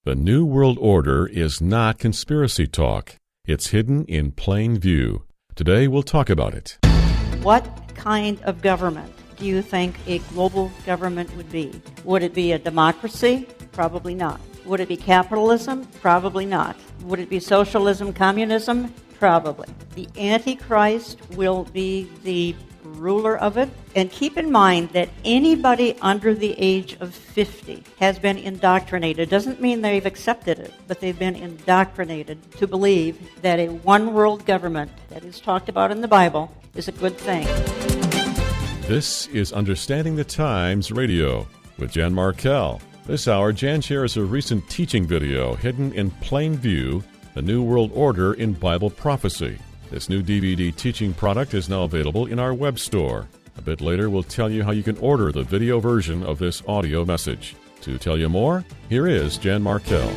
The New World Order is not conspiracy talk. It's hidden in plain view. Today we'll talk about it. What kind of government do you think a global government would be? Would it be a democracy? Probably not. Would it be capitalism? Probably not. Would it be socialism, communism? Probably. The Antichrist will be the ruler of it. And keep in mind that anybody under the age of 50 has been indoctrinated. Doesn't mean they've accepted it, but they've been indoctrinated to believe that a one-world government that is talked about in the Bible is a good thing. This is Understanding the Times Radio with Jan Markell. This hour, Jan shares a recent teaching video, Hidden in Plain View, The New World Order in Bible Prophecy. This new DVD teaching product is now available in our web store. A bit later, we'll tell you how you can order the video version of this audio message. To tell you more, here is Jan Markell.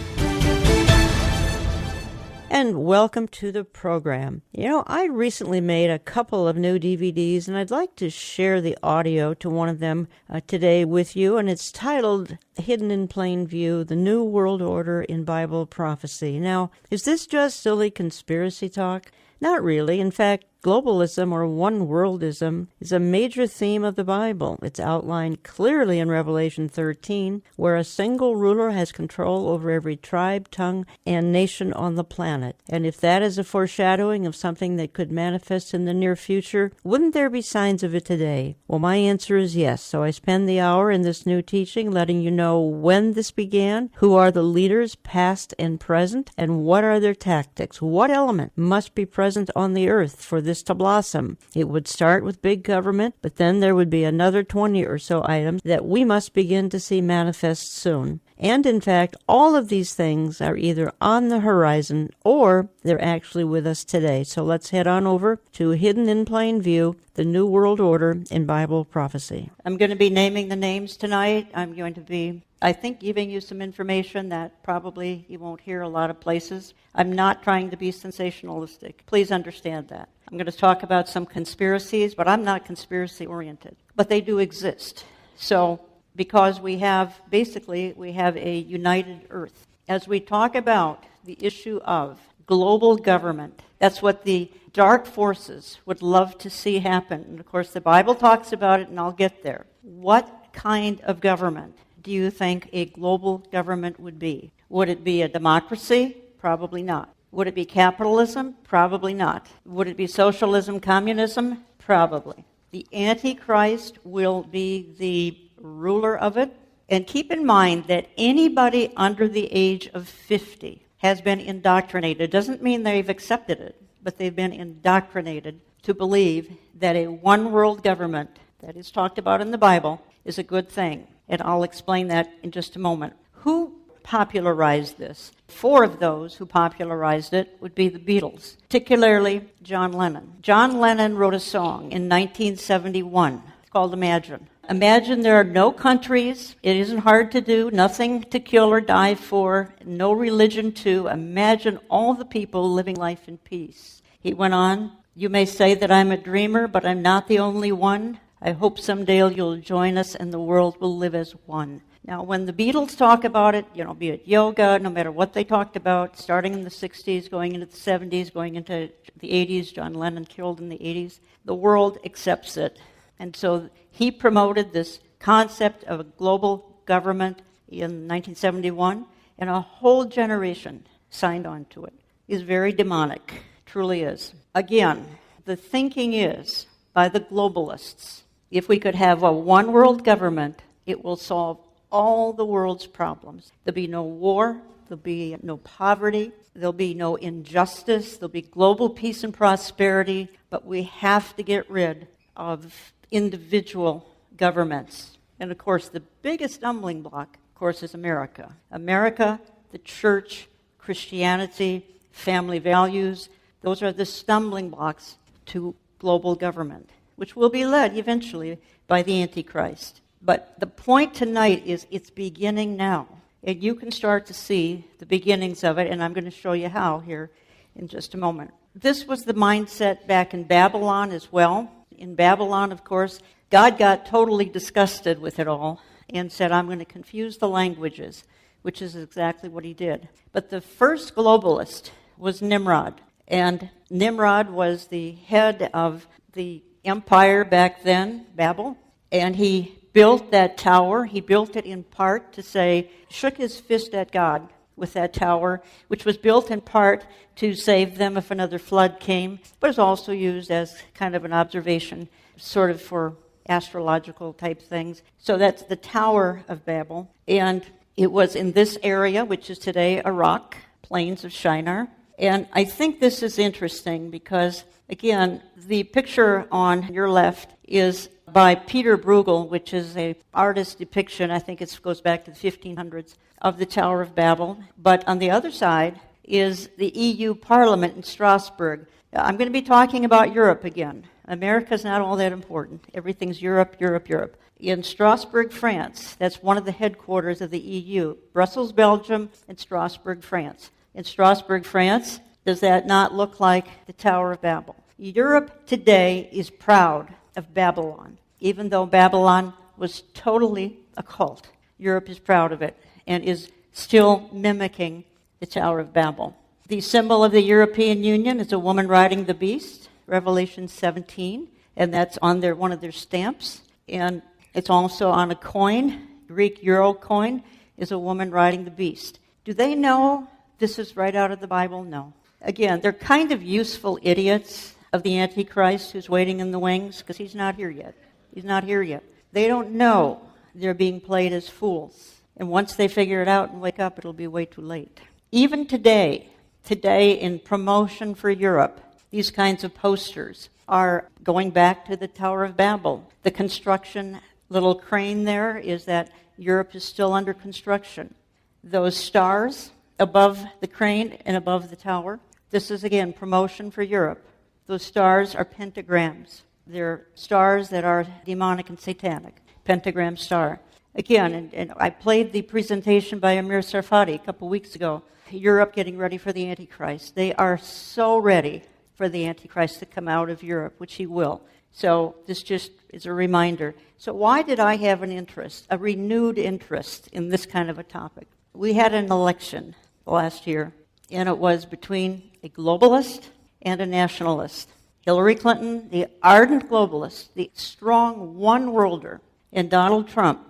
And welcome to the program. I recently made a couple of new DVDs, and I'd like to share the audio to one of them today with you, and it's titled Hidden in Plain View, The New World Order in Bible Prophecy. Now, is this just silly conspiracy talk? Not really. In fact, globalism or one-worldism is a major theme of the Bible. It's outlined clearly in Revelation 13, where a single ruler has control over every tribe, tongue, and nation on the planet. And if that is a foreshadowing of something that could manifest in the near future, wouldn't there be signs of it today? Well, my answer is yes. So I spend the hour in this new teaching letting you know when this began, who are the leaders past and present, and what are their tactics. What element must be present on the earth for this to blossom? It would start with big government, but then there would be another 20 or so items that we must begin to see manifest soon. And in fact, all of these things are either on the horizon or they're actually with us today. So let's head on over to Hidden in Plain View, The New World Order in Bible Prophecy. I'm going to be naming the names tonight. I'm going to be, I think, giving you some information that probably you won't hear a lot of places. I'm not trying to be sensationalistic. Please understand that. I'm going to talk about some conspiracies, but I'm not conspiracy-oriented. But they do exist. So, because we have a united earth. As we talk about the issue of global government, that's what the dark forces would love to see happen. And of course, the Bible talks about it, and I'll get there. What kind of government do you think a global government would be? Would it be a democracy? Probably not. Would it be capitalism? Probably not. Would it be socialism, communism? Probably. The Antichrist will be the ruler of it. And keep in mind that anybody under the age of 50 has been indoctrinated. Doesn't mean they've accepted it, but they've been indoctrinated to believe that a one-world government that is talked about in the Bible is a good thing. And I'll explain that in just a moment. Who popularized this? 4 of those who popularized it would be the Beatles, particularly John Lennon. John Lennon wrote a song in 1971 called Imagine. Imagine there are no countries, it isn't hard to do, nothing to kill or die for, no religion to. Imagine all the people living life in peace. He went on, you may say that I'm a dreamer, but I'm not the only one. I hope someday you'll join us and the world will live as one. Now, when the Beatles talk about it, be it yoga, no matter what they talked about, starting in the 60s, going into the 70s, going into the 80s, John Lennon killed in the 80s, the world accepts it. And so he promoted this concept of a global government in 1971, and a whole generation signed on to it. It's very demonic, truly is. Again, the thinking is, by the globalists, if we could have a one-world government, it will solve all the world's problems. There'll be no war, there'll be no poverty, there'll be no injustice, there'll be global peace and prosperity, but we have to get rid of individual governments. And of course, the biggest stumbling block, of course, is America. America, the church, Christianity, family values, those are the stumbling blocks to global government, which will be led eventually by the Antichrist. But the point tonight is it's beginning now. And you can start to see the beginnings of it, and I'm going to show you how here in just a moment. This was the mindset back in Babylon as well. In Babylon, of course, God got totally disgusted with it all and said, I'm going to confuse the languages. which is exactly what he did. But the first globalist was Nimrod. And Nimrod was the head of the empire back then, Babel. And he built that tower. He built it in part to say, shook his fist at God with that tower, which was built in part to save them if another flood came, but is also used as kind of an observation, sort of for astrological type things. So that's the Tower of Babel. And it was in this area, which is today Iraq, plains of Shinar. And I think this is interesting because, again, the picture on your left is by Peter Bruegel, which is an artist depiction, I think it goes back to the 1500s, of the Tower of Babel. But on the other side is the EU Parliament in Strasbourg. I'm going to be talking about Europe again. America's not all that important. Everything's Europe, Europe, Europe. In Strasbourg, France, that's one of the headquarters of the EU. Brussels, Belgium, and Strasbourg, France. In Strasbourg, France, does that not look like the Tower of Babel? Europe today is proud of Babylon. Even though Babylon was totally a cult, Europe is proud of it and is still mimicking the Tower of Babel. The symbol of the European Union is a woman riding the beast, Revelation 17, and that's on one of their stamps. And it's also on a coin, Greek euro coin, is a woman riding the beast. Do they know this is right out of the Bible? No. Again, they're kind of useful idiots of the Antichrist who's waiting in the wings, because he's not here yet. He's not here yet. They don't know they're being played as fools. And once they figure it out and wake up, it'll be way too late. Even today in promotion for Europe, these kinds of posters are going back to the Tower of Babel. The construction little crane there is that Europe is still under construction. Those stars above the crane and above the tower, this is, again, promotion for Europe. Those stars are pentagrams. They're stars that are demonic and satanic. Pentagram star. Again, and I played the presentation by Amir Sarfati a couple weeks ago. Europe getting ready for the Antichrist. They are so ready for the Antichrist to come out of Europe, which he will. So this just is a reminder. So why did I have an interest, a renewed interest in this kind of a topic? We had an election last year, and it was between a globalist and a nationalist. Hillary Clinton, the ardent globalist, the strong one-worlder, and Donald Trump,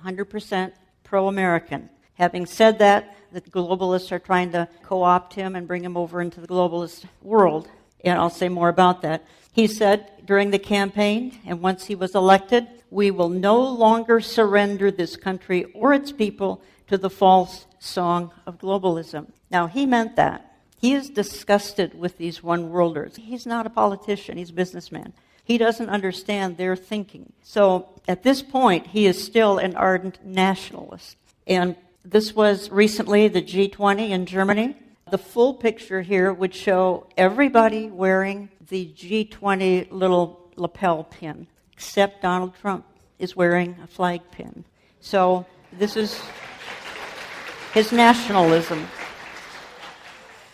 100% pro-American. Having said that, the globalists are trying to co-opt him and bring him over into the globalist world, and I'll say more about that. He said during the campaign, and once he was elected, we will no longer surrender this country or its people to the false song of globalism. Now, he meant that. He is disgusted with these one-worlders. He's not a politician. He's a businessman. He doesn't understand their thinking. So at this point, he is still an ardent nationalist. And this was recently the G20 in Germany. The full picture here would show everybody wearing the G20 little lapel pin, except Donald Trump is wearing a flag pin. So this is his nationalism.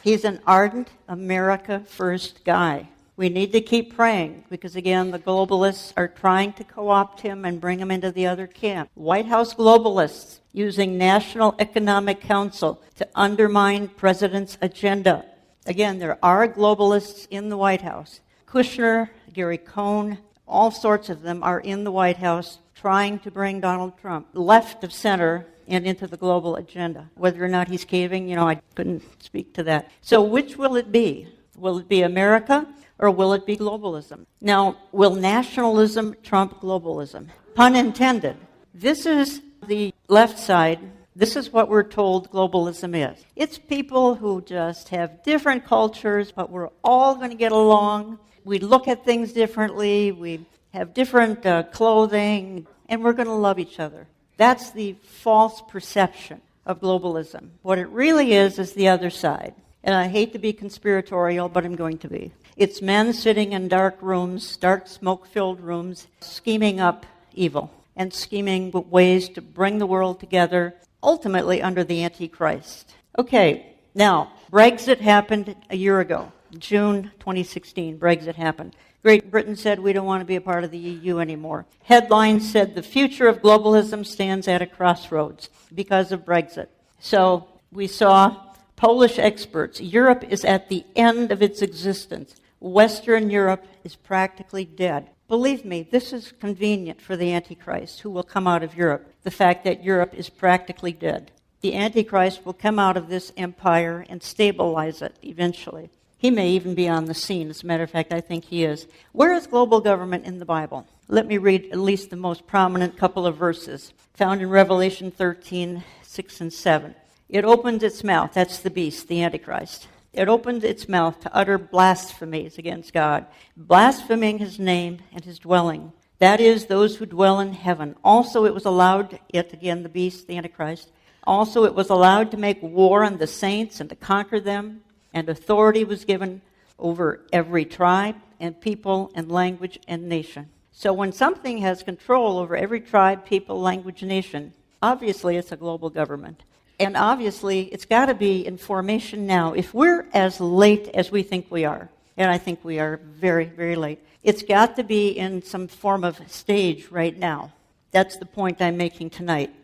He's an ardent America First guy. We need to keep praying because, again, the globalists are trying to co-opt him and bring him into the other camp. White House globalists using National Economic Council to undermine president's agenda. Again, there are globalists in the White House. Kushner, Gary Cohn, all sorts of them are in the White House trying to bring Donald Trump left of center and into the global agenda. Whether or not he's caving, I couldn't speak to that. So which will it be? Will it be America or will it be globalism? Now, will nationalism trump globalism? Pun intended. This is the left side. This is what we're told globalism is. It's people who just have different cultures, but we're all going to get along. We look at things differently. We have different clothing, and we're going to love each other. That's the false perception of globalism. What it really is the other side. And I hate to be conspiratorial, but I'm going to be. It's men sitting in dark rooms, dark smoke-filled rooms, scheming up evil and scheming ways to bring the world together, ultimately under the Antichrist. Okay, now, Brexit happened a year ago. June 2016, Brexit happened. Great Britain said we don't want to be a part of the EU anymore. Headlines said the future of globalism stands at a crossroads because of Brexit. So we saw Polish experts. Europe is at the end of its existence. Western Europe is practically dead. Believe me, this is convenient for the Antichrist who will come out of Europe, the fact that Europe is practically dead. The Antichrist will come out of this empire and stabilize it eventually. He may even be on the scene. As a matter of fact, I think he is. Where is global government in the Bible? Let me read at least the most prominent couple of verses found in Revelation 13, 6 and 7. It opened its mouth, that's the beast, the Antichrist. It opened its mouth to utter blasphemies against God, blaspheming his name and his dwelling. That is, those who dwell in heaven. Also it was allowed, again, the beast, the Antichrist. Also it was allowed to make war on the saints and to conquer them. And authority was given over every tribe and people and language and nation. So when something has control over every tribe, people, language, nation, obviously it's a global government. And obviously it's got to be in formation now. If we're as late as we think we are, and I think we are very, very late, it's got to be in some form of stage right now. That's the point I'm making tonight.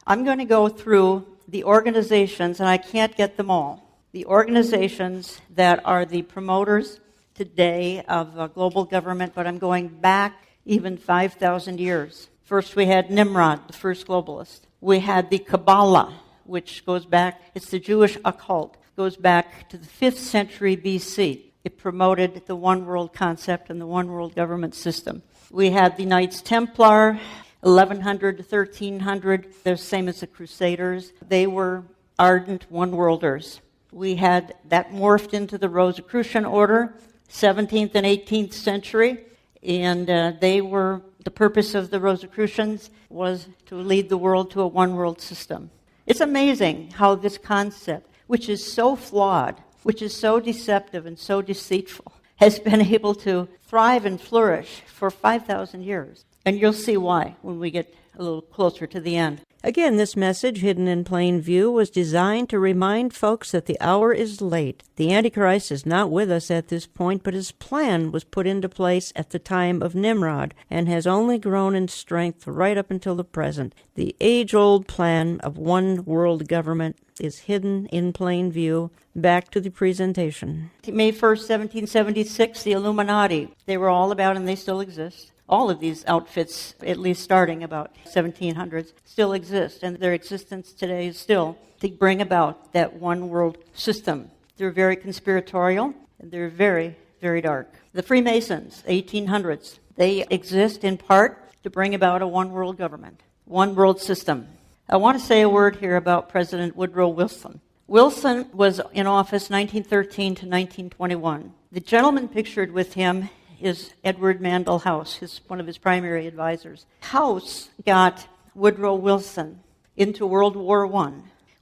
I'm going to go through the organizations, and I can't get them all. The organizations that are the promoters today of global government, but I'm going back even 5,000 years. First we had Nimrod, the first globalist. We had the Kabbalah, which goes back, it's the Jewish occult, goes back to the 5th century BC. It promoted the one world concept and the one world government system. We had the Knights Templar, 1100 to 1300, they're the same as the Crusaders. They were ardent one-worlders. We had that morphed into the Rosicrucian order, 17th and 18th century, and the purpose of the Rosicrucians was to lead the world to a one-world system. It's amazing how this concept, which is so flawed, which is so deceptive and so deceitful, has been able to thrive and flourish for 5,000 years. And you'll see why when we get a little closer to the end. Again, this message, Hidden in Plain View, was designed to remind folks that the hour is late. The Antichrist is not with us at this point, but his plan was put into place at the time of Nimrod and has only grown in strength right up until the present. The age-old plan of one world government is hidden in plain view. Back to the presentation. May 1st, 1776, the Illuminati. They were all about, and they still exist. All of these outfits, at least starting about 1700s, still exist, and their existence today is still to bring about that one world system. They're very conspiratorial, and they're very, very dark. The Freemasons, 1800s, they exist in part to bring about a one world government, one world system. I want to say a word here about President Woodrow Wilson. Wilson was in office 1913 to 1921. The gentleman pictured with him is Edward Mandell House, one of his primary advisors. House got Woodrow Wilson into World War I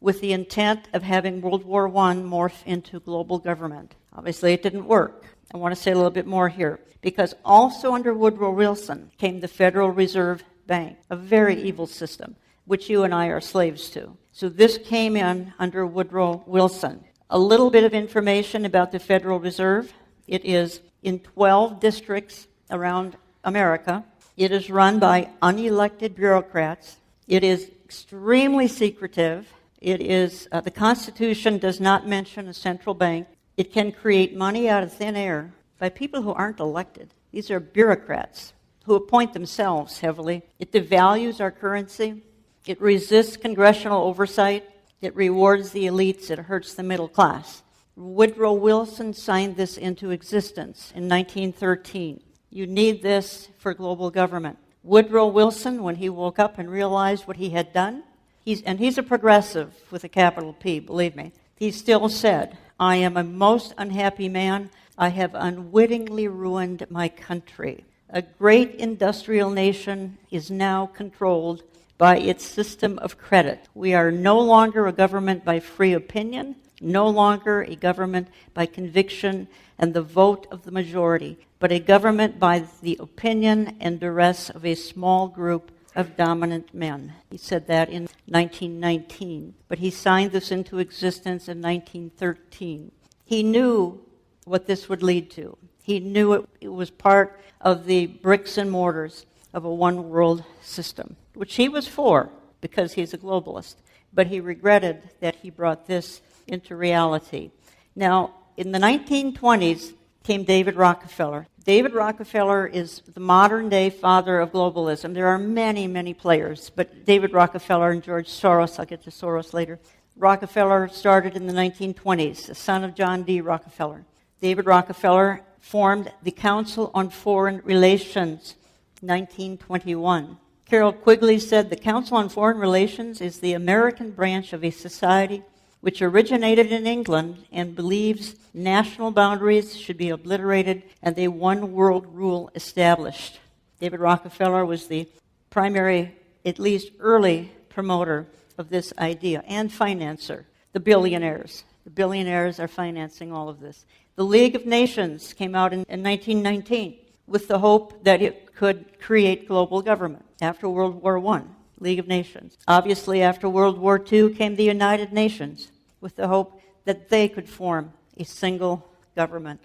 with the intent of having World War I morph into global government. Obviously, it didn't work. I want to say a little bit more here, because also under Woodrow Wilson came the Federal Reserve Bank, a very evil system, which you and I are slaves to. So this came in under Woodrow Wilson. A little bit of information about the Federal Reserve. It is in 12 districts around America. It is run by unelected bureaucrats. It is extremely secretive. It is the Constitution does not mention a central bank. It can create money out of thin air by people who aren't elected. These are bureaucrats who appoint themselves heavily. It devalues our currency. It resists congressional oversight. It rewards the elites. It hurts the middle class. Woodrow Wilson signed this into existence in 1913. You need this for global government. Woodrow Wilson, when he woke up and realized what he had done, he's a progressive with a capital P, believe me, he still said, "I am a most unhappy man. I have unwittingly ruined my country. A great industrial nation is now controlled by its system of credit. We are no longer a government by free opinion, no longer a government by conviction and the vote of the majority, but a government by the opinion and duress of a small group of dominant men." He said that in 1919, but he signed this into existence in 1913. He knew what this would lead to. He knew it was part of the bricks and mortars of a one-world system, which he was for because he's a globalist. but he regretted that he brought this into reality. Now, in the 1920s came David Rockefeller. David Rockefeller is the modern-day father of globalism. There are many, many players, but David Rockefeller and George Soros, I'll get to Soros later. Rockefeller started in the 1920s, the son of John D. Rockefeller. David Rockefeller formed the Council on Foreign Relations, 1921. Carol Quigley said, "The Council on Foreign Relations is the American branch of a society which originated in England and believes national boundaries should be obliterated and a one-world rule established." David Rockefeller was the primary, at least early, promoter of this idea and financer. The billionaires are financing all of this. The League of Nations came out in 1919 with the hope that it could create global government after World War I, League of Nations. Obviously, after World War II came the United Nations with the hope that they could form a single government.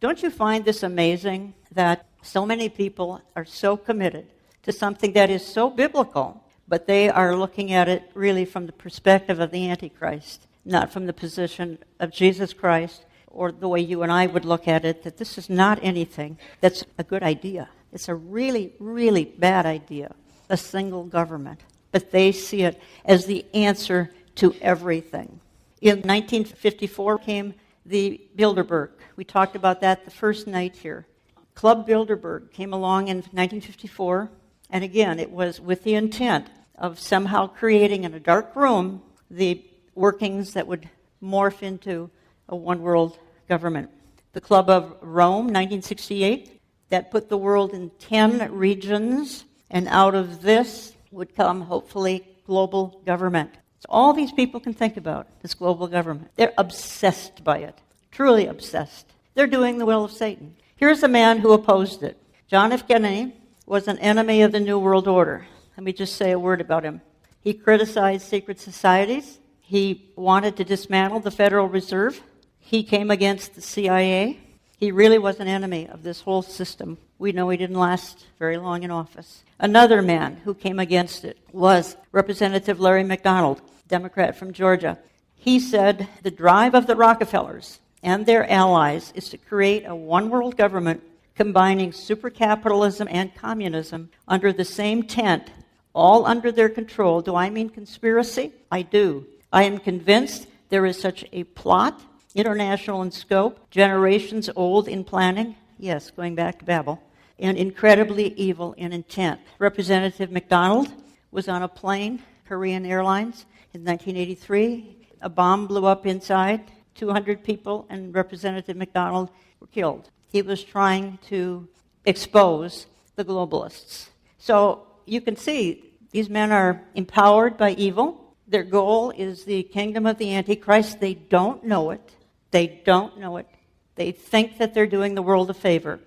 Don't you find this amazing that so many people are so committed to something that is so biblical, but they are looking at it really from the perspective of the Antichrist, not from the position of Jesus Christ, or the way you and I would look at it, that this is not anything that's a good idea. It's a really, really bad idea, a single government. But they see it as the answer to everything. In 1954 came the Bilderberg. We talked about that the first night here. Club Bilderberg came along in 1954, and again, it was with the intent of somehow creating in a dark room the workings that would morph into a one-world government. The Club of Rome, 1968, that put the world in 10 regions, and out of this would come, hopefully, global government. So all these people can think about this global government. They're obsessed by it, truly obsessed. They're doing the will of Satan. Here's a man who opposed it. John F. Kennedy was an enemy of the New World Order. Let me just say a word about him. He criticized secret societies. He wanted to dismantle the Federal Reserve. He came against the CIA. He really was an enemy of this whole system. We know he didn't last very long in office. Another man who came against it was Representative Larry McDonald, Democrat from Georgia. He said the drive of the Rockefellers and their allies is to create a one-world government combining supercapitalism and communism under the same tent, all under their control. Do I mean conspiracy? I do. I am convinced there is such a plot, international in scope, generations old in planning, yes, going back to Babel, and incredibly evil in intent. Representative McDonald was on a plane, Korean Airlines, in 1983. A bomb blew up inside. 200 people and Representative McDonald were killed. He was trying to expose the globalists. So you can see these men are empowered by evil. Their goal is the kingdom of the Antichrist. They don't know it. They don't know it. They think that they're doing the world a favor.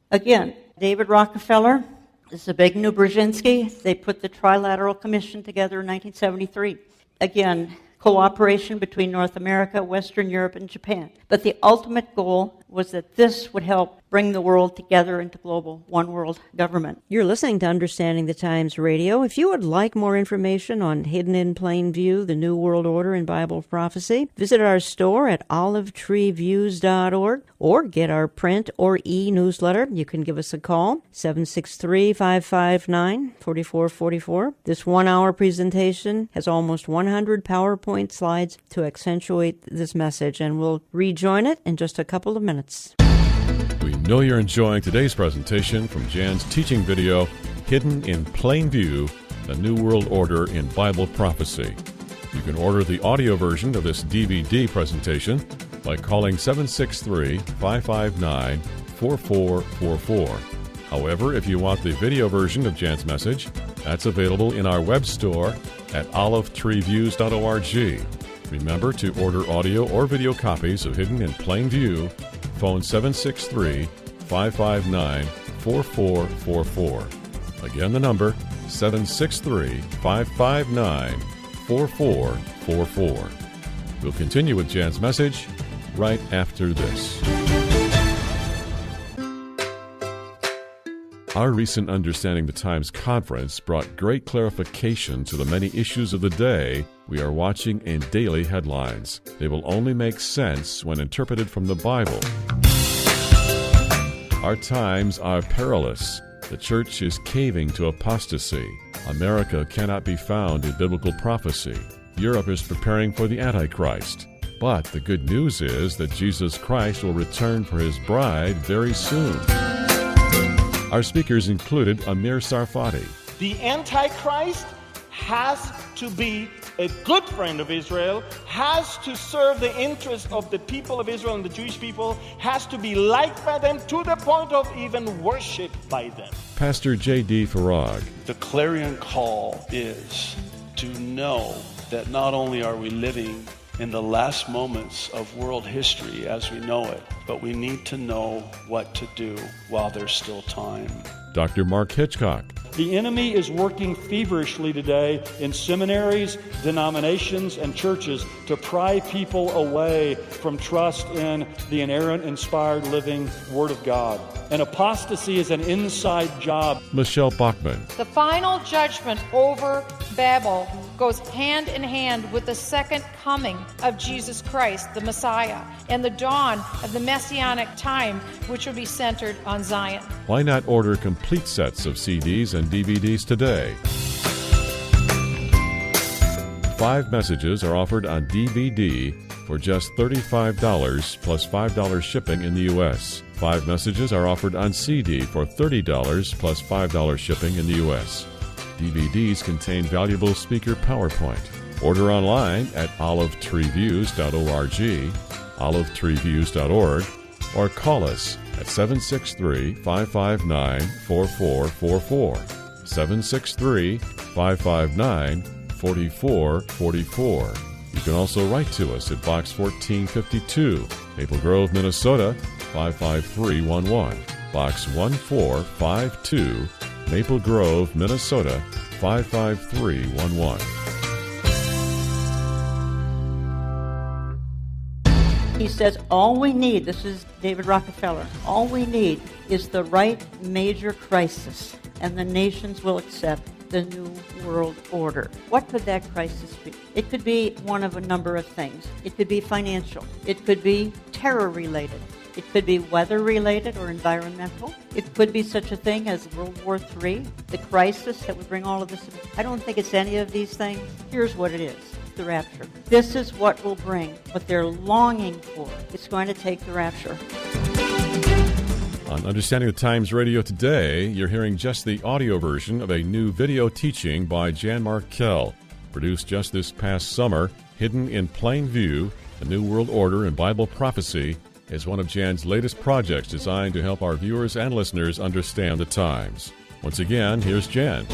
Again, David Rockefeller, Zbigniew Brzezinski, they put the Trilateral Commission together in 1973. Again, cooperation between North America, Western Europe, and Japan. But the ultimate goal was that this would help bring the world together into global one-world government. You're listening to Understanding the Times Radio. If you would like more information on Hidden in Plain View, the New World Order, and Bible prophecy, visit our store at olivetreeviews.org or get our print or e-newsletter. You can give us a call, 763-559-4444. This one-hour presentation has almost 100 PowerPoint slides to accentuate this message, and we'll rejoin it in just a couple of minutes. We know you're enjoying today's presentation from Jan's teaching video, Hidden in Plain View, the New World Order in Bible Prophecy. You can order the audio version of this DVD presentation by calling 763-559-4444. However, if you want the video version of Jan's message, that's available in our web store at olivetreeviews.org. Remember to order audio or video copies of Hidden in Plain View. Phone 763-559-4444. Again, the number 763-559-4444. We'll continue with Jan's message right after this. Our recent Understanding the Times conference brought great clarification to the many issues of the day we are watching in daily headlines. They will only make sense when interpreted from the Bible. Our times are perilous. The church is caving to apostasy. America cannot be found in biblical prophecy. Europe is preparing for the Antichrist. But the good news is that Jesus Christ will return for his bride very soon. Our speakers included Amir Sarfati. The Antichrist has to be a good friend of Israel, has to serve the interest of the people of Israel and the Jewish people, has to be liked by them to the point of even worship by them. Pastor J.D. Farag. The clarion call is to know that not only are we living in the last moments of world history as we know it, but we need to know what to do while there's still time. Dr. Mark Hitchcock. The enemy is working feverishly today in seminaries, denominations, and churches to pry people away from trust in the inerrant, inspired, living Word of God. And apostasy is an inside job. Michelle Bachman. The final judgment over Babel goes hand in hand with the second coming of Jesus Christ, the Messiah, and the dawn of the Messianic time, which will be centered on Zion. Why not order complete sets of CDs and DVDs today? 5 messages are offered on DVD for just $35 plus $5 shipping in the U.S. 5 messages are offered on CD for $30 plus $5 shipping in the U.S. DVDs contain valuable speaker PowerPoint. Order online at olivetreeviews.org, olivetreeviews.org, or call us at 763-559-4444, 763-559-4444. You can also write to us at Box 1452, Maple Grove, Minnesota, 55311, Box 1452, Maple Grove, Minnesota, 55311. He says all we need, this is David Rockefeller, all we need is the right major crisis, and the nations will accept the New World Order. What could that crisis be? It could be one of a number of things. It could be financial. It could be terror-related. It could be weather-related or environmental. It could be such a thing as World War III, the crisis that would bring all of this. I don't think it's any of these things. Here's what it is. The rapture. This is what will bring what they're longing for. It's going to take the rapture. On Understanding the Times Radio today, you're hearing just the audio version of a new video teaching by Jan Markell, produced just this past summer. Hidden in Plain View, The New World Order and Bible Prophecy is one of Jan's latest projects designed to help our viewers and listeners understand the times. Once again, here's Jan.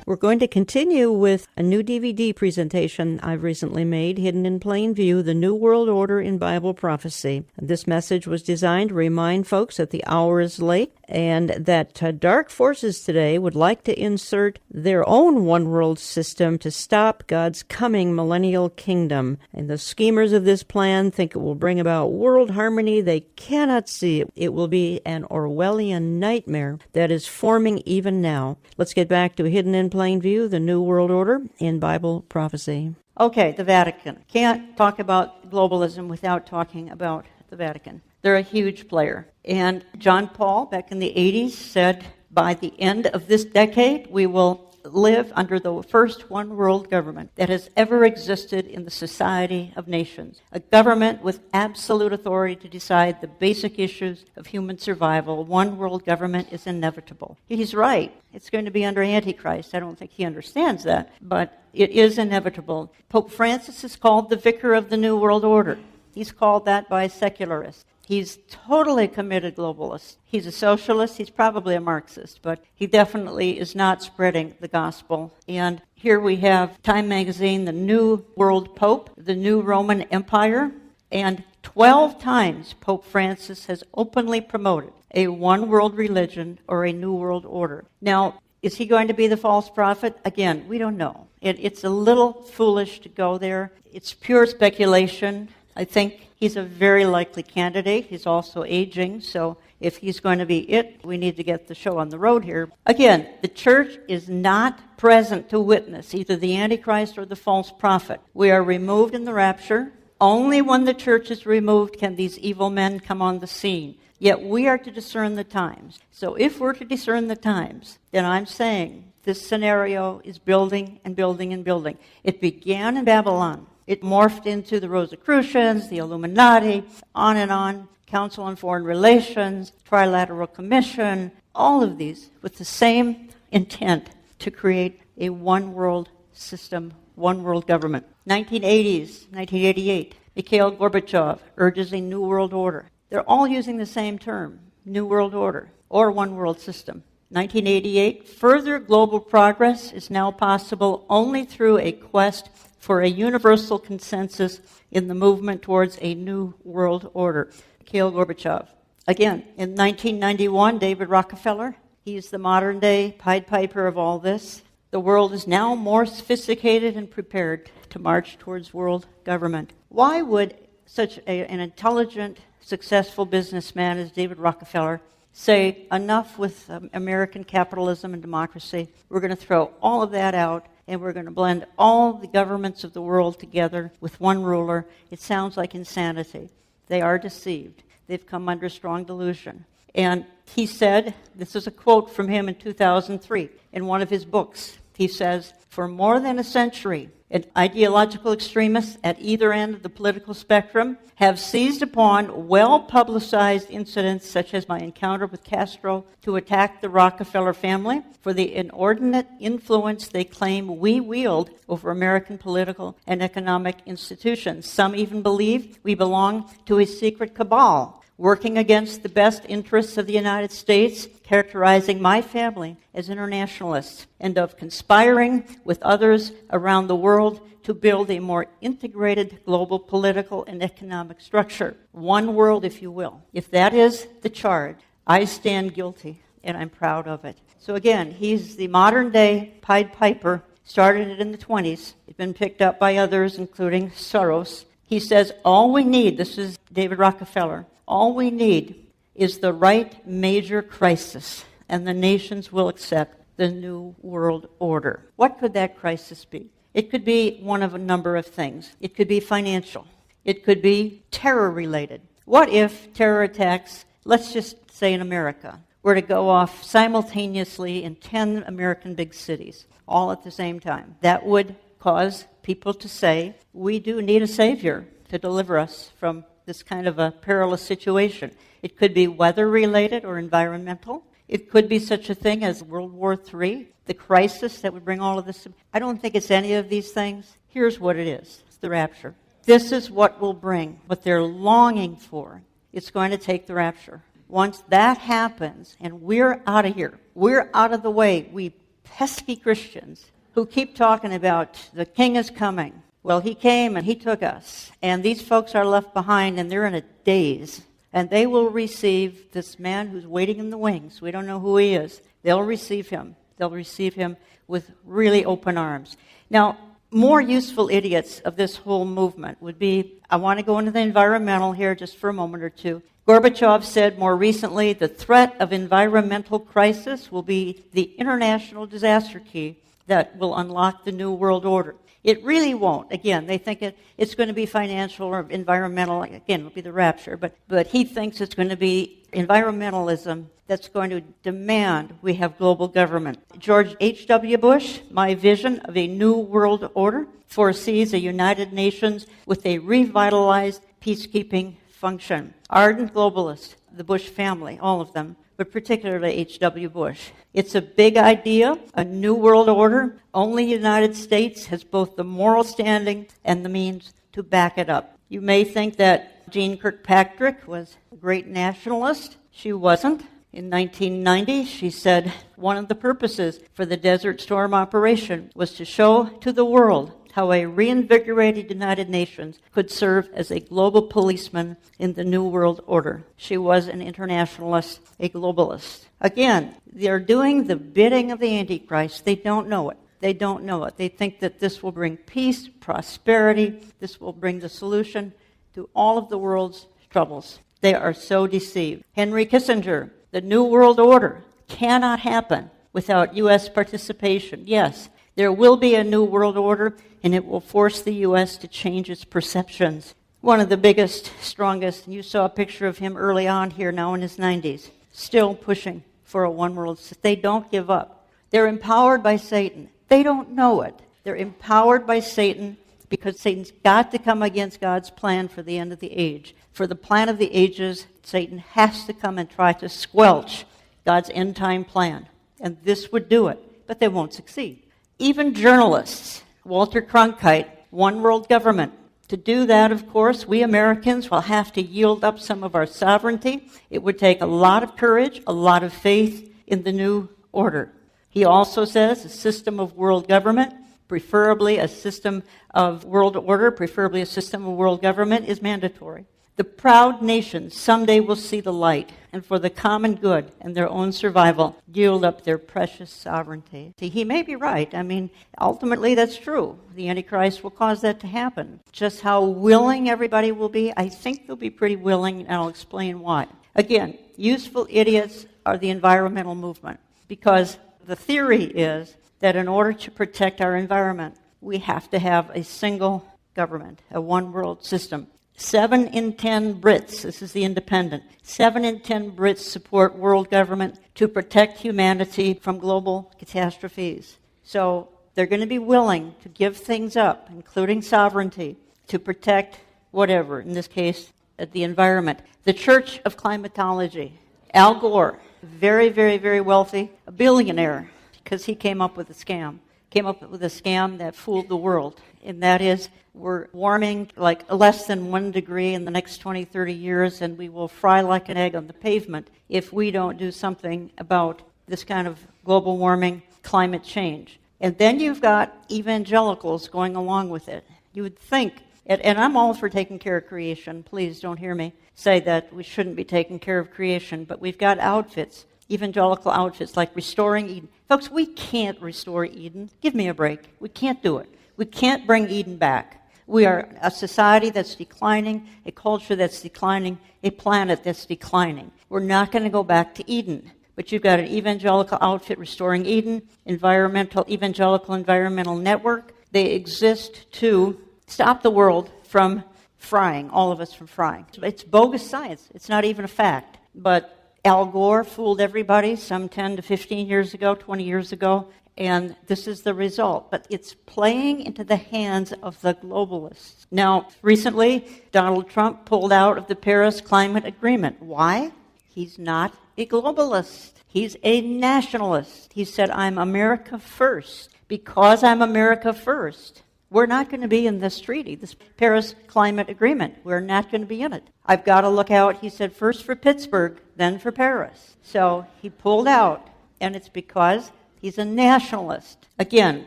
We're going to continue with a new DVD presentation I've recently made, Hidden in Plain View, The New World Order in Bible Prophecy. This message was designed to remind folks that the hour is late and that dark forces today would like to insert their own one-world system to stop God's coming millennial kingdom. And the schemers of this plan think it will bring about world harmony they cannot see. It will be an Orwellian nightmare that is forming even now. Let's get back to Hidden in Plain View, The New World Order in Bible Prophecy. Okay, the Vatican. Can't talk about globalism without talking about the Vatican. They're a huge player. And John Paul, back in the 80s, said, by the end of this decade, we will live under the first one-world government that has ever existed in the society of nations. A government with absolute authority to decide the basic issues of human survival. One-world government is inevitable. He's right. It's going to be under Antichrist. I don't think he understands that, but it is inevitable. Pope Francis is called the vicar of the New World Order. He's called that by secularists. He's totally committed globalist. He's a socialist. He's probably a Marxist, but he definitely is not spreading the gospel. And here we have Time Magazine, the new world pope, the new Roman Empire, and 12 times Pope Francis has openly promoted a one-world religion or a new world order. Now, is he going to be the false prophet? Again, we don't know. It's a little foolish to go there. It's pure speculation. I think He's a very likely candidate. He's also aging, so if he's going to be it, we need to get the show on the road here. Again, the church is not present to witness either the Antichrist or the false prophet. We are removed in the rapture. Only when the church is removed can these evil men come on the scene. Yet we are to discern the times. So if we're to discern the times, then I'm saying this scenario is building and building and building. It began in Babylon. It morphed into the Rosicrucians, the Illuminati, on, Council on Foreign Relations, Trilateral Commission, all of these with the same intent to create a one-world system, one-world government. 1980s, 1988, Mikhail Gorbachev urges a new world order. They're all using the same term, new world order, or one world system. 1988, further global progress is now possible only through a quest for a universal consensus in the movement towards a new world order. Mikhail Gorbachev. Again, in 1991, David Rockefeller, he's the modern-day Pied Piper of all this. The world is now more sophisticated and prepared to march towards world government. Why would such an intelligent, successful businessman as David Rockefeller say, enough with American capitalism and democracy, we're going to throw all of that out, and we're going to blend all the governments of the world together with one ruler? It sounds like insanity. They are deceived. They've come under strong delusion. And he said, this is a quote from him in 2003 in one of his books. He says, for more than a century, ideological extremists at either end of the political spectrum have seized upon well-publicized incidents such as my encounter with Castro to attack the Rockefeller family for the inordinate influence they claim we wield over American political and economic institutions. Some even believe we belong to a secret cabal working against the best interests of the United States, characterizing my family as internationalists, and of conspiring with others around the world to build a more integrated global political and economic structure. One world, if you will. If that is the charge, I stand guilty, and I'm proud of it. So again, he's the modern-day Pied Piper, started it in the 20s. It's been picked up by others, including Soros. He says, all we need, this is David Rockefeller, all we need is the right major crisis, and the nations will accept the new world order. What could that crisis be? It could be one of a number of things. It could be financial. It could be terror-related. What if terror attacks, let's just say in America, were to go off simultaneously in 10 American big cities, all at the same time? That would cause people to say, we do need a savior to deliver us from this kind of a perilous situation. It could be weather-related or environmental. It could be such a thing as World War III, the crisis that would bring all of this. I don't think it's any of these things. Here's what it is. It's the rapture. This is what will bring what they're longing for. It's going to take the rapture. Once that happens and we're out of here, we're out of the way, we pesky Christians who keep talking about the king is coming. Well, he came and he took us. And these folks are left behind and they're in a daze. And they will receive this man who's waiting in the wings. We don't know who he is. They'll receive him. They'll receive him with really open arms. Now, more useful idiots of this whole movement would be, I want to go into the environmental here just for a moment or two. Gorbachev said more recently, the threat of environmental crisis will be the international disaster key that will unlock the new world order. It really won't. Again, they think it's going to be financial or environmental. Again, it'll be the rapture. But he thinks it's going to be environmentalism that's going to demand we have global government. George H.W. Bush, my vision of a new world order, foresees a United Nations with a revitalized peacekeeping function. Ardent globalists, the Bush family, all of them, but particularly H.W. Bush. It's a big idea, a new world order. Only the United States has both the moral standing and the means to back it up. You may think that Jean Kirkpatrick was a great nationalist. She wasn't. In 1990, she said one of the purposes for the Desert Storm operation was to show to the world how a reinvigorated United Nations could serve as a global policeman in the New World Order. She was an internationalist, a globalist. Again, they're doing the bidding of the Antichrist. They don't know it. They don't know it. They think that this will bring peace, prosperity. This will bring the solution to all of the world's troubles. They are so deceived. Henry Kissinger, the New World Order cannot happen without U.S. participation. Yes, there will be a New World Order, and it will force the U.S. to change its perceptions. One of the biggest, strongest, and you saw a picture of him early on here, now in his 90s, still pushing for a one world system. They don't give up. They're empowered by Satan. They don't know it. They're empowered by Satan because Satan's got to come against God's plan for the end of the age. For the plan of the ages, Satan has to come and try to squelch God's end-time plan. And this would do it, but they won't succeed. Even journalists, Walter Cronkite, one world government. To do that, of course, we Americans will have to yield up some of our sovereignty. It would take a lot of courage, a lot of faith in the new order. He also says a system of world government, preferably a system of world order, preferably a system of world government, is mandatory. The proud nations someday will see the light, and for the common good and their own survival, yield up their precious sovereignty. See, he may be right. I mean, ultimately that's true. The Antichrist will cause that to happen. Just how willing everybody will be, I think they'll be pretty willing, and I'll explain why. Again, useful idiots are the environmental movement, because the theory is that in order to protect our environment, we have to have a single government, a one-world system. 7 in 10 Brits, this is the Independent, 7 in 10 Brits support world government to protect humanity from global catastrophes. So they're going to be willing to give things up, including sovereignty, to protect whatever, in this case, the environment. The Church of Climatology, Al Gore, very, very, very wealthy, a billionaire, because he came up with a scam that fooled the world, and that is we're warming like less than 1 degree in the next 20, 30 years, and we will fry like an egg on the pavement if we don't do something about this kind of global warming, climate change. And then you've got evangelicals going along with it. You would think, and I'm all for taking care of creation. Please don't hear me say that we shouldn't be taking care of creation, but we've got outfits, evangelical outfits like Restoring Eden. Folks, we can't restore Eden. Give me a break. We can't do it. We can't bring Eden back. We are a society that's declining, a culture that's declining, a planet that's declining. We're not going to go back to Eden. But you've got an evangelical outfit, Restoring Eden, evangelical environmental network. They exist to stop the world from frying, all of us from frying. It's bogus science. It's not even a fact. But Al Gore fooled everybody some 10 to 15 years ago, 20 years ago, and this is the result. But it's playing into the hands of the globalists. Now, recently, Donald Trump pulled out of the Paris Climate Agreement. Why? He's not a globalist. He's a nationalist. He said, I'm America first. Because I'm America first, we're not going to be in this treaty, this Paris Climate Agreement. We're not going to be in it. I've got to look out, he said, first for Pittsburgh, then for Paris. So he pulled out, and it's because he's a nationalist. Again,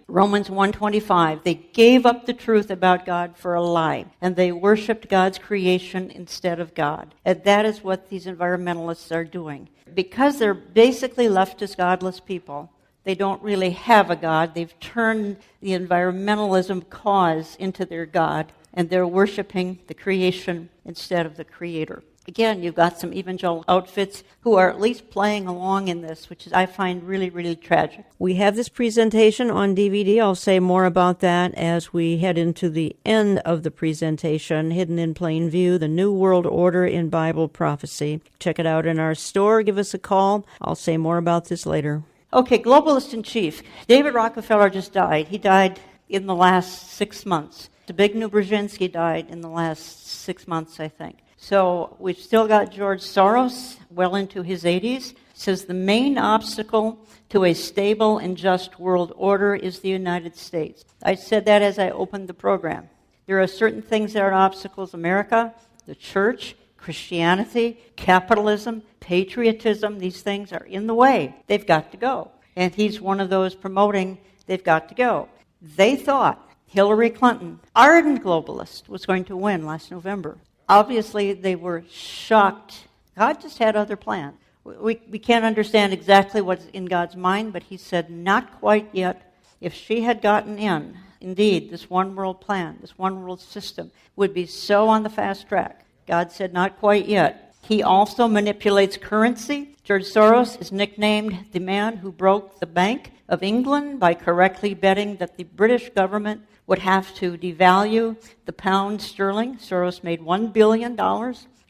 Romans 1:25, they gave up the truth about God for a lie, and they worshipped God's creation instead of God. And that is what these environmentalists are doing. Because they're basically leftist, godless people, they don't really have a God. They've turned the environmentalism cause into their God, and they're worshiping the creation instead of the Creator. Again, you've got some evangelical outfits who are at least playing along in this, which is, I find really, really tragic. We have this presentation on DVD. I'll say more about that as we head into the end of the presentation, Hidden in Plain View, The New World Order in Bible Prophecy. Check it out in our store. Give us a call. I'll say more about this later. Okay, globalist in chief. David Rockefeller just died. He died in the last 6 months. Zbigniew Brzezinski died in the last 6 months, I think. So we've still got George Soros, well into his 80s, says the main obstacle to a stable and just world order is the United States. I said that as I opened the program. There are certain things that are obstacles: America, the church, Christianity, capitalism, patriotism. These things are in the way. They've got to go. And he's one of those promoting they've got to go. They thought Hillary Clinton, ardent globalist, was going to win last November. Obviously, they were shocked. God just had other plans. We can't understand exactly what's in God's mind, but he said, not quite yet. If she had gotten in, indeed, this one world plan, this one world system would be so on the fast track. God said, not quite yet. He also manipulates currency. George Soros is nicknamed the man who broke the Bank of England by correctly betting that the British government would have to devalue the pound sterling. Soros made $1 billion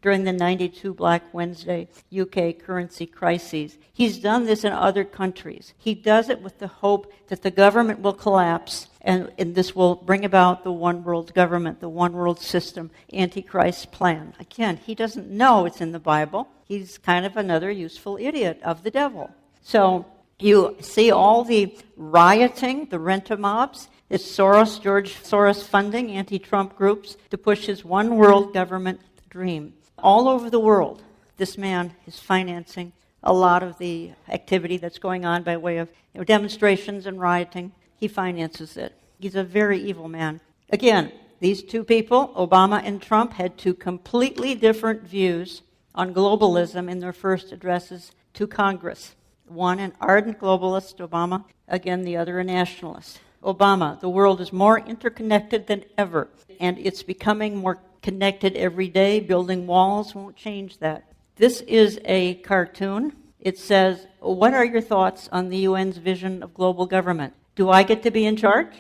during the 92 Black Wednesday UK currency crises. He's done this in other countries. He does it with the hope that the government will collapse and this will bring about the one world government, the one world system, Antichrist plan. Again, he doesn't know it's in the Bible. He's kind of another useful idiot of the devil. So you see all the rioting, the rent-a-mobs. It's George Soros funding anti-Trump groups to push his one world government dream. All over the world, this man is financing a lot of the activity that's going on by way of demonstrations and rioting. He finances it. He's a very evil man. Again, these two people, Obama and Trump, had two completely different views on globalism in their first addresses to Congress. One, an ardent globalist, Obama. Again, the other, a nationalist. Obama, the world is more interconnected than ever, and it's becoming more connected every day. Building walls won't change that. This is a cartoon. It says, what are your thoughts on the UN's vision of global government? Do I get to be in charge?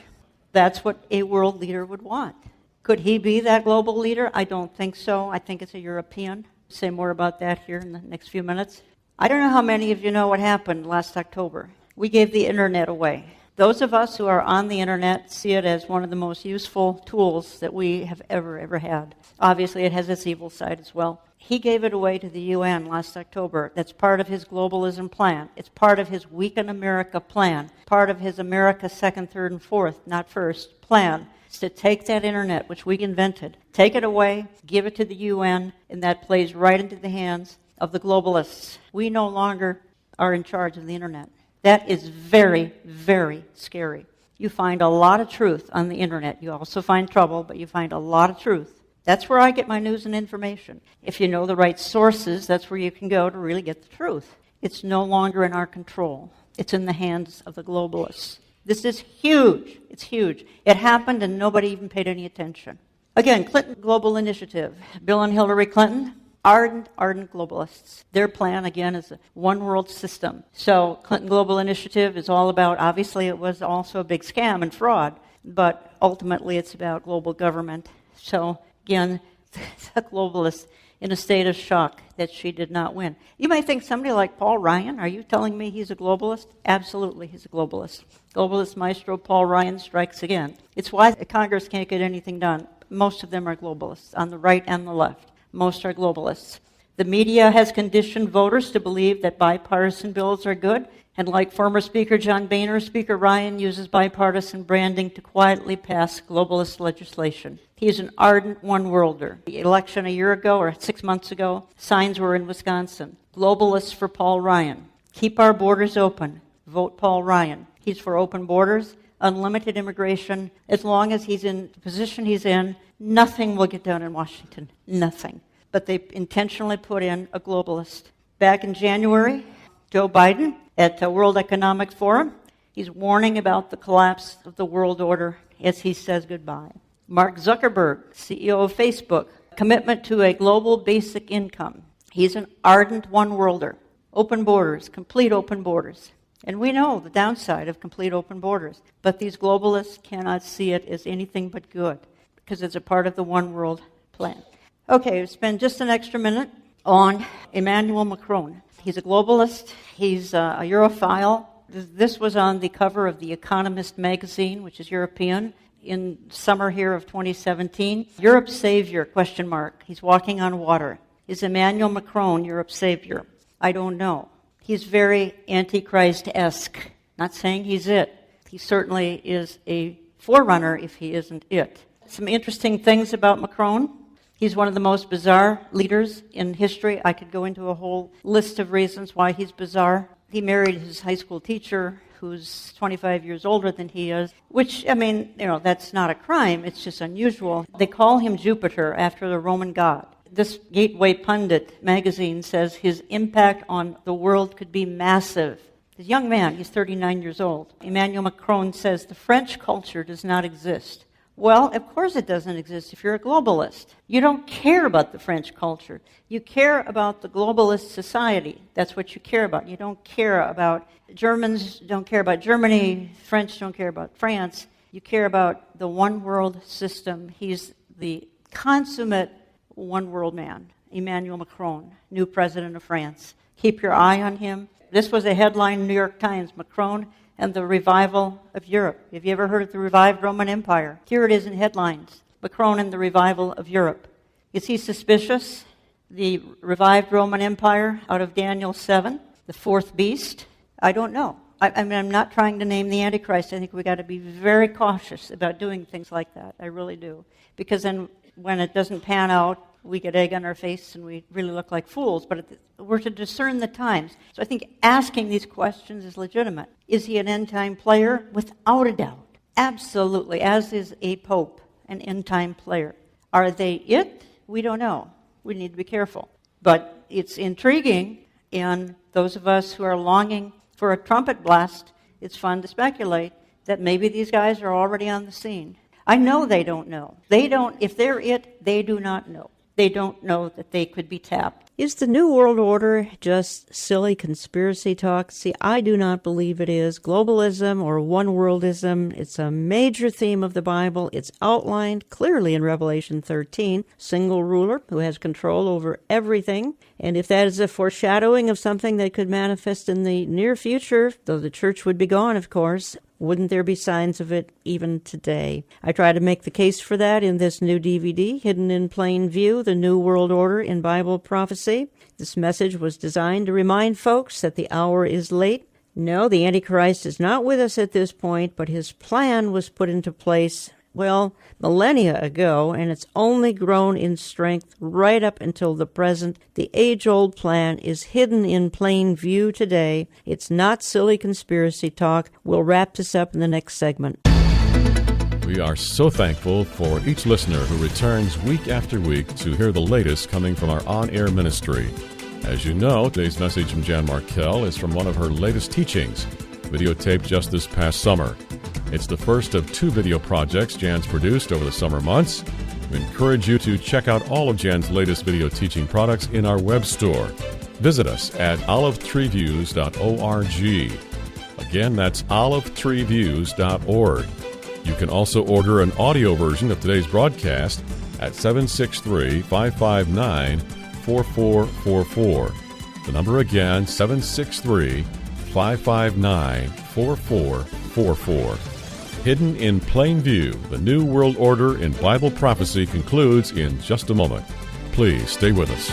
That's what a world leader would want. Could he be that global leader? I don't think so. I think it's a European. I'll say more about that here in the next few minutes. I don't know how many of you know what happened last October. We gave the internet away. Those of us who are on the internet see it as one of the most useful tools that we have ever had. Obviously, it has its evil side as well. He gave it away to the UN last October. That's part of his globalism plan. It's part of his Weaken America plan, part of his America second, third, and fourth, not first, plan. It's to take that internet, which we invented, take it away, give it to the UN, and that plays right into the hands of the globalists. We no longer are in charge of the internet. That is very, very scary. You find a lot of truth on the internet. You also find trouble, but you find a lot of truth. That's where I get my news and information. If you know the right sources, that's where you can go to really get the truth. It's no longer in our control. It's in the hands of the globalists. This is huge. It's huge. It happened and nobody even paid any attention. Again, Clinton Global Initiative. Bill and Hillary Clinton. Ardent globalists. Their plan, again, is a one world system. So Clinton Global Initiative is all about, obviously it was also a big scam and fraud, but ultimately it's about global government. So again, the globalists in a state of shock that she did not win. You might think somebody like Paul Ryan, are you telling me he's a globalist? Absolutely, he's a globalist. Globalist maestro Paul Ryan strikes again. It's why Congress can't get anything done. Most of them are globalists, on the right and the left. Most are globalists. The media has conditioned voters to believe that bipartisan bills are good, and like former Speaker John Boehner, Speaker Ryan uses bipartisan branding to quietly pass globalist legislation. He is an ardent one-worlder. The election a year ago, or 6 months ago, signs were in Wisconsin. Globalists for Paul Ryan. Keep our borders open. Vote Paul Ryan. He's for open borders, unlimited immigration. As long as he's in the position he's in, nothing will get done in Washington. Nothing. But they intentionally put in a globalist. Back in January, Joe Biden at the World Economic Forum, he's warning about the collapse of the world order as he says goodbye. Mark Zuckerberg, CEO of Facebook, commitment to a global basic income. He's an ardent one-worlder. Open borders, complete open borders. And we know the downside of complete open borders. But these globalists cannot see it as anything but good, because it's a part of the one world plan. Okay, we'll spend just an extra minute on Emmanuel Macron. He's a globalist. He's a Europhile. This was on the cover of The Economist magazine, which is European, in summer here of 2017. Europe's savior, ? He's walking on water. Is Emmanuel Macron Europe's savior? I don't know. He's very Antichrist-esque. Not saying he's it. He certainly is a forerunner if he isn't it. Some interesting things about Macron. He's one of the most bizarre leaders in history. I could go into a whole list of reasons why he's bizarre. He married his high school teacher, who's 25 years older than he is, which, that's not a crime. It's just unusual. They call him Jupiter after the Roman god. This Gateway Pundit magazine says his impact on the world could be massive. He's a young man. He's 39 years old. Emmanuel Macron says the French culture does not exist. Well, of course it doesn't exist if you're a globalist. You don't care about the French culture. You care about the globalist society. That's what you care about. You don't care about Germans, don't care about Germany, French don't care about France. You care about the one world system. He's the consummate one world man, Emmanuel Macron, new president of France. Keep your eye on him. This was a headline in the New York Times, Macron and the revival of Europe. Have you ever heard of the revived Roman Empire? Here it is in headlines, Macron and the revival of Europe. Is he suspicious? The revived Roman Empire out of Daniel 7, the fourth beast? I don't know. I mean, I'm not trying to name the Antichrist. I think we've got to be very cautious about doing things like that. I really do. Because then when it doesn't pan out, we get egg on our face and we really look like fools. But we're to discern the times. So I think asking these questions is legitimate. Is he an end-time player? Without a doubt. Absolutely. As is a pope, an end-time player. Are they it? We don't know. We need to be careful. But it's intriguing, and those of us who are longing for a trumpet blast, it's fun to speculate that maybe these guys are already on the scene. I know they don't know. If they're it, they do not know. They don't know that they could be tapped. Is the New World Order just silly conspiracy talk? See, I do not believe it is. Globalism or one-worldism, it's a major theme of the Bible. It's outlined clearly in Revelation 13. Single ruler who has control over everything. And if that is a foreshadowing of something that could manifest in the near future, though the church would be gone, of course, wouldn't there be signs of it even today? I try to make the case for that in this new DVD, Hidden in Plain View, The New World Order in Bible Prophecy. This message was designed to remind folks that the hour is late. No, the Antichrist is not with us at this point, but his plan was put into place, well, millennia ago, and it's only grown in strength right up until the present. The age-old plan is hidden in plain view today. It's not silly conspiracy talk. We'll wrap this up in the next segment. We are so thankful for each listener who returns week after week to hear the latest coming from our on-air ministry. As you know, today's message from Jan Markell is from one of her latest teachings, videotaped just this past summer. It's the first of 2 video projects Jan's produced over the summer months. We encourage you to check out all of Jan's latest video teaching products in our web store. Visit us at olivetreeviews.org. Again, that's olivetreeviews.org. You can also order an audio version of today's broadcast at 763-559-4444. The number again, 763-559-4444. Hidden in Plain View, The New World Order in Bible Prophecy concludes in just a moment. Please stay with us.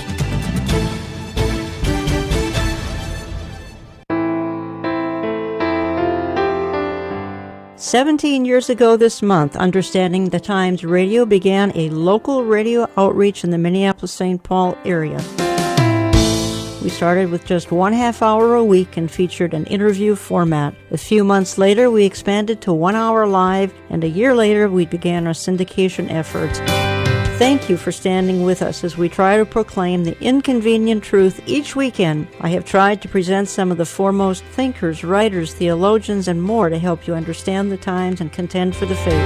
"17 years ago this month, Understanding the Times Radio began a local radio outreach in the Minneapolis-St. Paul area. We started with just 1/2 hour a week and featured an interview format. A few months later, we expanded to 1 hour live, and a year later, we began our syndication efforts. Thank you for standing with us as we try to proclaim the inconvenient truth each weekend. I have tried to present some of the foremost thinkers, writers, theologians, and more to help you understand the times and contend for the faith.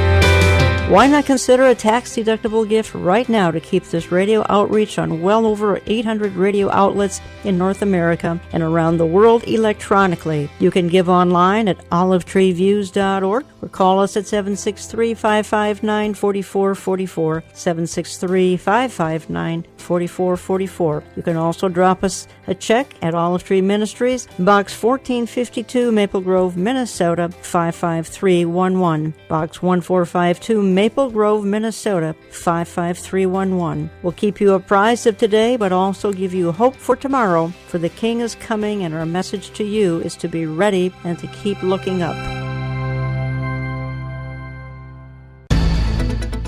Why not consider a tax-deductible gift right now to keep this radio outreach on well over 800 radio outlets in North America and around the world electronically? You can give online at olivetreeviews.org or call us at 763-559-4444, 763-559-4444. You can also drop us a check at Olive Tree Ministries, Box 1452, Maple Grove, Minnesota, 55311. Box 1452, Maple Grove, Minnesota, 55311. We'll keep you apprised of today, but also give you hope for tomorrow, for the King is coming, and our message to you is to be ready and to keep looking up.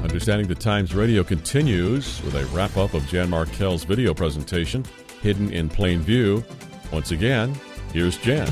Understanding the Times Radio continues with a wrap-up of Jan Markell's video presentation, Hidden in Plain View. Once again, here's Jan.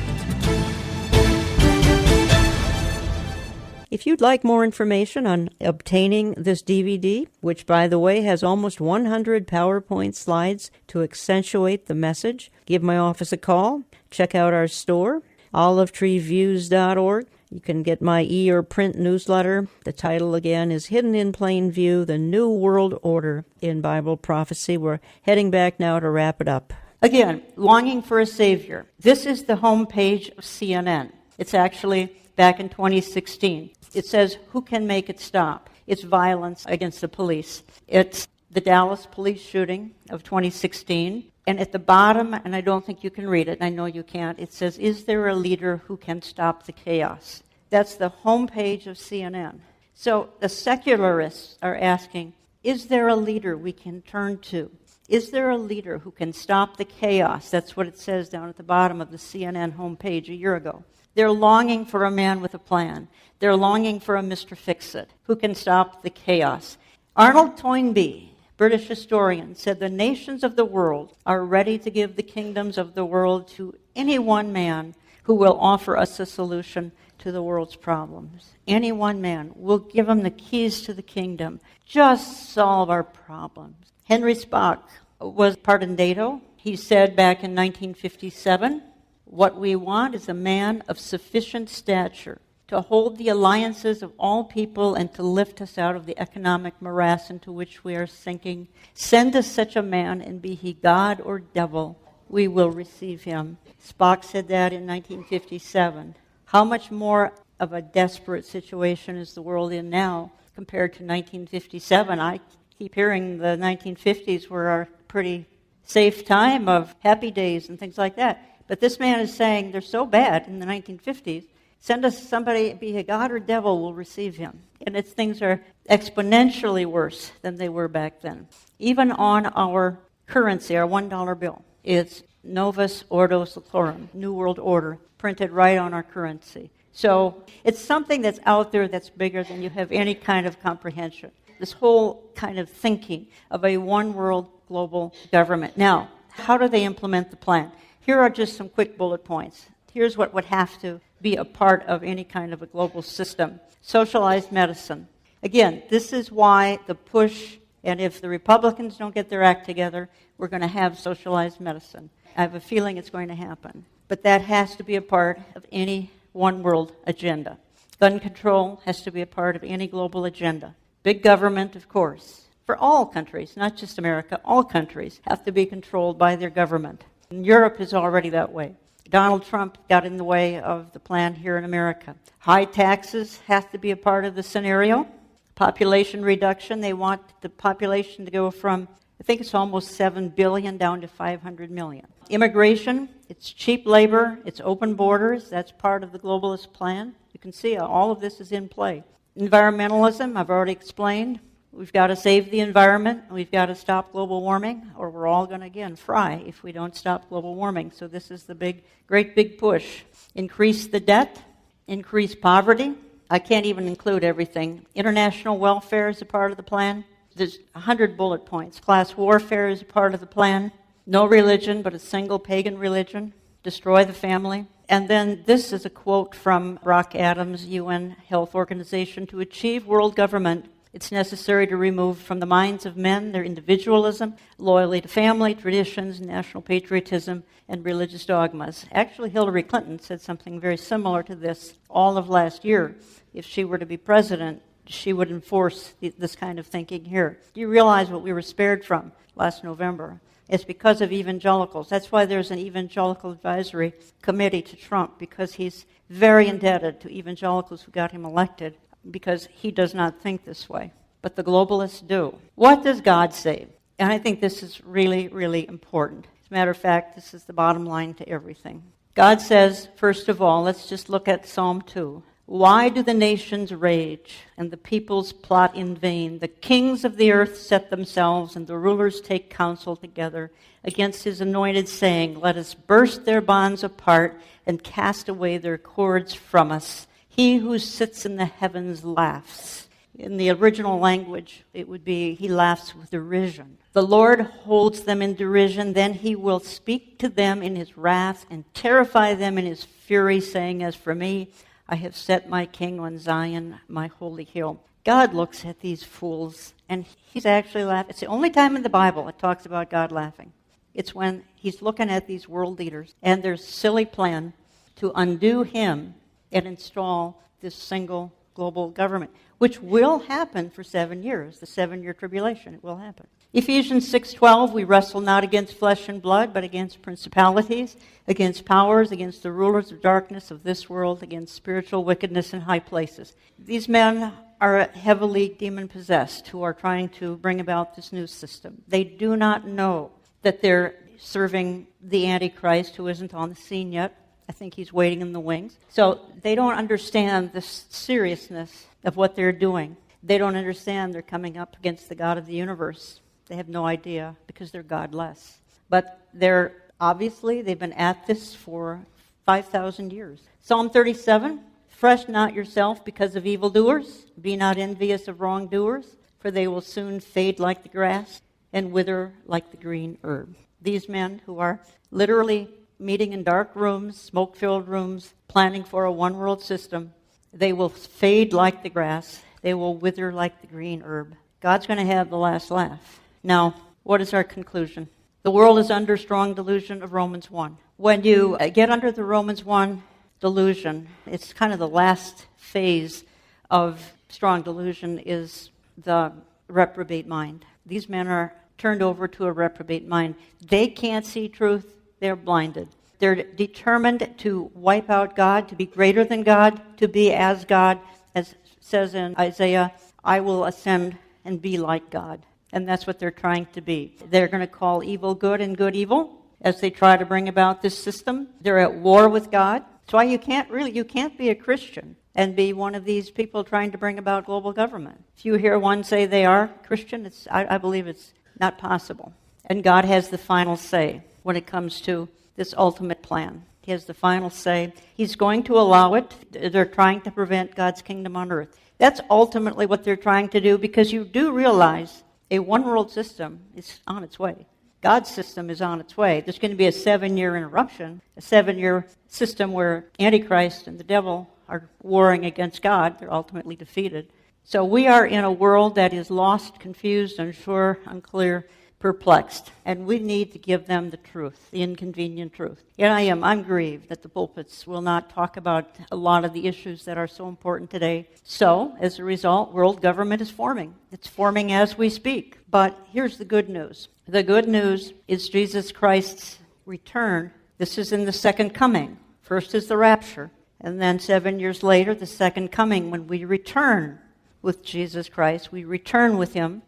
If you'd like more information on obtaining this DVD, which, by the way, has almost 100 PowerPoint slides to accentuate the message, give my office a call. Check out our store. olivetreeviews.org. You can get my or print newsletter. The title again is Hidden in Plain View, The New World Order in Bible Prophecy. We're heading back now to wrap it up. Again, longing for a Savior. This is the homepage of CNN. It's actually back in 2016. It says, who can make it stop? It's violence against the police. It's the Dallas police shooting of 2016. And at the bottom, and I don't think you can read it, and I know you can't, it says, is there a leader who can stop the chaos? That's the homepage of CNN. So the secularists are asking, is there a leader we can turn to? Is there a leader who can stop the chaos? That's what it says down at the bottom of the CNN homepage a year ago. They're longing for a man with a plan. They're longing for a Mr. Fix-It who can stop the chaos. Arnold Toynbee, British historian, said the nations of the world are ready to give the kingdoms of the world to any one man who will offer us a solution to the world's problems. Any one man. We'll give him the keys to the kingdom. Just solve our problems. Henry Spock was part of NATO. He said back in 1957, what we want is a man of sufficient stature to hold the alliances of all people and to lift us out of the economic morass into which we are sinking. Send us such a man, and be he God or devil, we will receive him. Spock said that in 1957. How much more of a desperate situation is the world in now compared to 1957? I keep hearing the 1950s were a pretty safe time of happy days and things like that. But this man is saying they're so bad in the 1950s, send us somebody, be he God or devil, will receive him. And things are exponentially worse than they were back then. Even on our currency, our $1 bill, it's Novus Ordo Seclorum, New World Order, printed right on our currency. So it's something that's out there that's bigger than you have any kind of comprehension. This whole kind of thinking of a one-world global government. Now, how do they implement the plan? Here are just some quick bullet points. Here's what would have to be a part of any kind of a global system. Socialized medicine. Again, this is why the push, and if the Republicans don't get their act together, we're going to have socialized medicine. I have a feeling it's going to happen. But that has to be a part of any one world agenda. Gun control has to be a part of any global agenda. Big government, of course. For all countries, not just America, all countries have to be controlled by their government. And Europe is already that way. Donald Trump got in the way of the plan here in America. High taxes have to be a part of the scenario. Population reduction, they want the population to go from, I think it's almost 7 billion down to 500 million. Immigration, it's cheap labor, it's open borders, that's part of the globalist plan. You can see all of this is in play. Environmentalism, I've already explained. We've got to save the environment, we've got to stop global warming, or we're all going to, again, fry if we don't stop global warming. So this is the great big push. Increase the debt, increase poverty. I can't even include everything. International welfare is a part of the plan. There's 100 bullet points. Class warfare is a part of the plan. No religion, but a single pagan religion. Destroy the family. And then this is a quote from Brock Adams, UN Health Organization. To achieve world government, it's necessary to remove from the minds of men their individualism, loyalty to family, traditions, national patriotism, and religious dogmas. Actually, Hillary Clinton said something very similar to this all of last year. If she were to be president, she would enforce this kind of thinking here. Do you realize what we were spared from last November? It's because of evangelicals. That's why there's an evangelical advisory committee to Trump, because he's very indebted to evangelicals who got him elected, because he does not think this way. But the globalists do. What does God say? And I think this is really, really important. As a matter of fact, this is the bottom line to everything. God says, first of all, let's just look at Psalm 2. Why do the nations rage and the peoples plot in vain? The kings of the earth set themselves and the rulers take counsel together against his anointed, saying, let us burst their bonds apart and cast away their cords from us. He who sits in the heavens laughs. In the original language, it would be, he laughs with derision. The Lord holds them in derision, then he will speak to them in his wrath and terrify them in his fury, saying, as for me, I have set my king on Zion, my holy hill. God looks at these fools, and he's actually laughing. It's the only time in the Bible it talks about God laughing. It's when he's looking at these world leaders and their silly plan to undo him and install this single global government, which will happen for 7 years, the 7-year tribulation. It will happen. Ephesians 6:12, we wrestle not against flesh and blood, but against principalities, against powers, against the rulers of darkness of this world, against spiritual wickedness in high places. These men are heavily demon-possessed who are trying to bring about this new system. They do not know that they're serving the Antichrist, who isn't on the scene yet. I think he's waiting in the wings. So they don't understand the seriousness of what they're doing. They don't understand they're coming up against the God of the universe. They have no idea because they're godless. But they've been at this for 5,000 years. Psalm 37, fret not yourself because of evildoers. Be not envious of wrongdoers, for they will soon fade like the grass and wither like the green herb. These men who are literally meeting in dark rooms, smoke-filled rooms, planning for a one-world system, they will fade like the grass. They will wither like the green herb. God's going to have the last laugh. Now, what is our conclusion? The world is under strong delusion of Romans 1. When you get under the Romans 1 delusion, it's kind of the last phase of strong delusion is the reprobate mind. These men are turned over to a reprobate mind. They can't see truth. They're blinded. They're determined to wipe out God, to be greater than God, to be as God, as says in Isaiah, I will ascend and be like God. And that's what they're trying to be. They're going to call evil good and good evil as they try to bring about this system. They're at war with God. That's why you can't be a Christian and be one of these people trying to bring about global government. If you hear one say they are Christian, I believe it's not possible. And God has the final say when it comes to this ultimate plan. He has the final say. He's going to allow it. They're trying to prevent God's kingdom on earth. That's ultimately what they're trying to do, because you do realize a one-world system is on its way. God's system is on its way. There's going to be a 7-year interruption, a 7-year system where Antichrist and the devil are warring against God. They're ultimately defeated. So we are in a world that is lost, confused, unsure, unclear, perplexed. And we need to give them the truth, the inconvenient truth. And I'm grieved that the pulpits will not talk about a lot of the issues that are so important today. So, as a result, world government is forming. It's forming as we speak. But here's the good news. The good news is Jesus Christ's return. This is in the second coming. First is the rapture. And then 7 years later, the second coming, when we return with Jesus Christ. We return with him.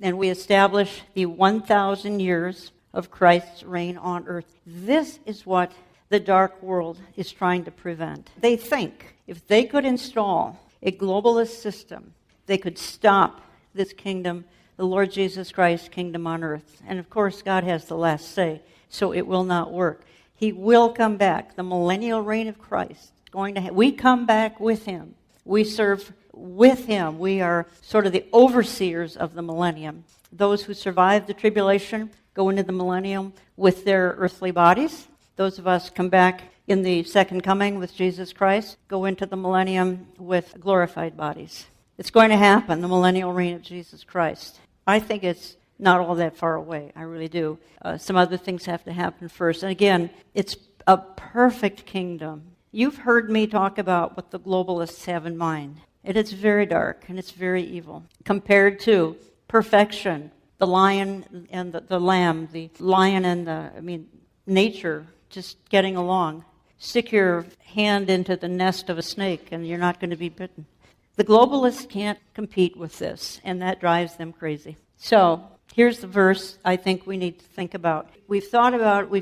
And we establish the 1,000 years of Christ's reign on earth. This is what the dark world is trying to prevent. They think if they could install a globalist system, they could stop this kingdom, the Lord Jesus Christ's kingdom on earth. And of course, God has the last say, so it will not work. He will come back. The millennial reign of Christ is going to we come back with him. We serve with him. We are sort of the overseers of the millennium. Those who survive the tribulation go into the millennium with their earthly bodies. Those of us come back in the second coming with Jesus Christ, go into the millennium with glorified bodies. It's going to happen, the millennial reign of Jesus Christ. I think it's not all that far away. I really do. Some other things have to happen first. And again, it's a perfect kingdom. You've heard me talk about what the globalists have in mind. And it's very dark and it's very evil compared to perfection, the lion and the lamb, the lion and nature just getting along. Stick your hand into the nest of a snake and you're not going to be bitten. The globalists can't compete with this, and that drives them crazy. So here's the verse I think we need to think about. We've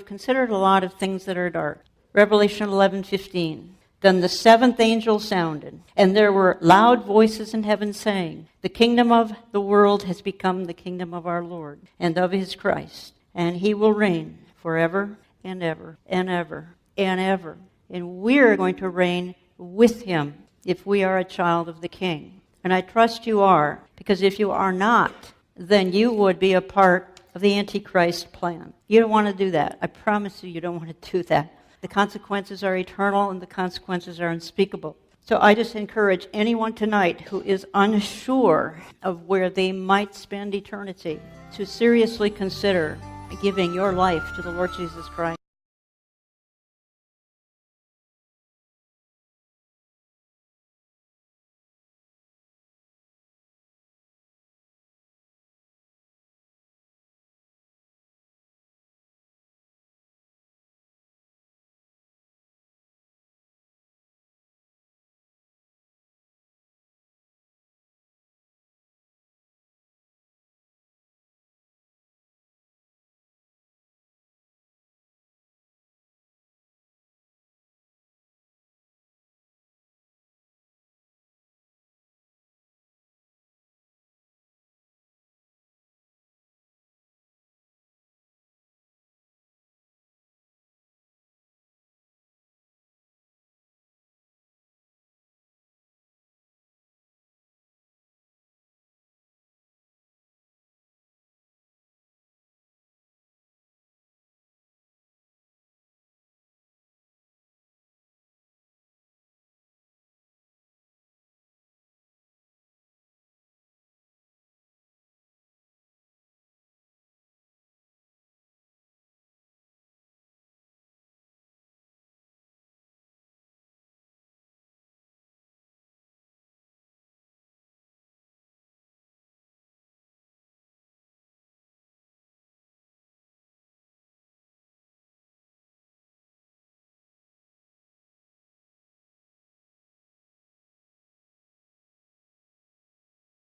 considered a lot of things that are dark. Revelation 11:15. Then the seventh angel sounded, and there were loud voices in heaven saying, the kingdom of the world has become the kingdom of our Lord and of his Christ, and he will reign forever and ever and ever and ever. And we're going to reign with him if we are a child of the King. And I trust you are, because if you are not, then you would be a part of the Antichrist plan. You don't want to do that. I promise you don't want to do that. The consequences are eternal and the consequences are unspeakable. So I just encourage anyone tonight who is unsure of where they might spend eternity to seriously consider giving your life to the Lord Jesus Christ.